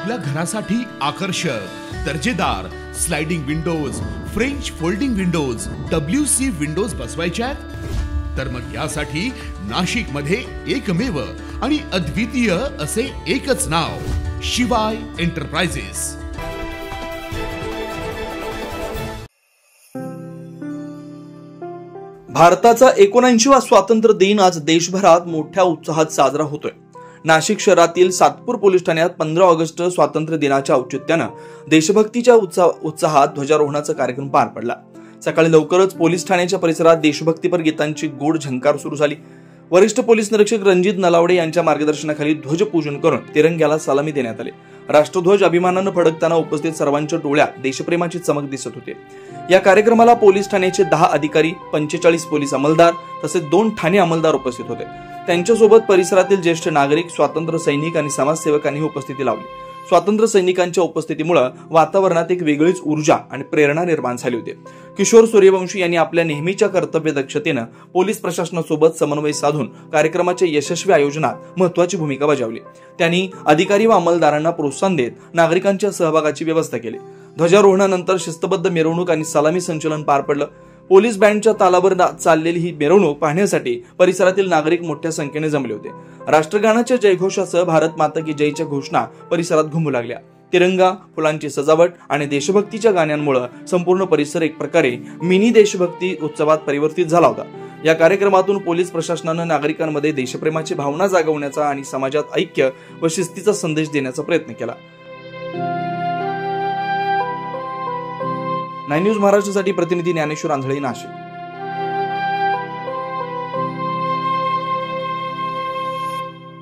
आपल्या घरासाठी आकर्षक दर्जेदार sliding windows, French folding windows, WC windows बसवायच्यात? तर मग यासाठी नाशिक मध्ये एकमेव आणि अद्वितीय असे एकच नाव, शिवाय एंटरप्राइजेस। भारताचा 79वा स्वातंत्र्य दिन आज देशभरात मोठ्या उत्साहात साजरा होतोय। नाशिक शहरातील सातपूर पोलीस ठाण्यात 15 ऑगस्ट स्वातंत्र्य दिनाच्या औचित्याने देशभक्तीच्या उत्साहात ध्वजारोहणाचा कार्यक्रम पार पडला। सकाळी लवकरच पोलीस ठाण्याच्या परिसरात देशभक्तीपर गीतांची गोड झंकार सुरू झाली। वरिष्ठ पोलीस निरीक्षक रणजित नलावडे यांच्या मार्गदर्शनाखाली ध्वजपूजन करून तिरंग्याला सलामी देण्यात आली। राष्ट्रध्वज अभिमानाने फडकताना उपस्थित सर्वांच्या डोळ्यात देशप्रेमाची चमक दिसत होती। या कार्यक्रमाला पोलीस ठाण्याचे 10 अधिकारी, 45 पोलीस अंमलदार तसेच 2 ठाणे अंमलदार उपस्थित होते। त्यांच्यासोबत परिसरातील ज्येष्ठ नागरिक, स्वातंत्र्य सैनिक आणि समाजसेवकांनी उपस्थिती लावली। स्वातंत्र्य सैनिकांच्या उपस्थितीमुळे वातावरणात एक वेगळीच ऊर्जा आणि प्रेरणा निर्माण झाली होती। किशोर सूर्यवंशी यांनी आपल्या नेहमीच्या कर्तव्य दक्षतेने पोलीस प्रशासनासोबत समन्वय साधून कार्यक्रमाच्या यशस्वी आयोजनात महत्त्वाची भूमिका बजावली। त्यांनी अधिकारी व अंमलदारांना प्रोत्साहन देत नागरिकांच्या सहभागाची व्यवस्था केली। ध्वजारोहणानंतर शिस्तबद्ध मिरवणूक आणि सलामी संचलन पार पडलं। पोलीस बँडच्या तालावर चाललेली ही मिरवणूक पाहण्यासाठी परिसरातील नागरिक मोठ्या संख्येने जमले होते। राष्ट्रगानाच्या जयघोषासह भारत माता की जयच्या घोषणा परिसरात घुमू लागल्या। तिरंगा, फुलांची सजावट आणि देशभक्तीच्या गाण्यांमुळे संपूर्ण परिसर एक प्रकारे मिनी देशभक्ती उत्सवात परिवर्तित झाला होता। या कार्यक्रमातून पोलीस प्रशासनाने नागरिकांमध्ये देशप्रेमाची भावना जागवण्याचा आणि समाजात ऐक्य व शिस्तीचा संदेश देण्याचा प्रयत्न केला। 9 न्यूज महाराष्ट्रासाठी प्रतिनिधी ज्ञानेश्वर आंधळे, नाशिक।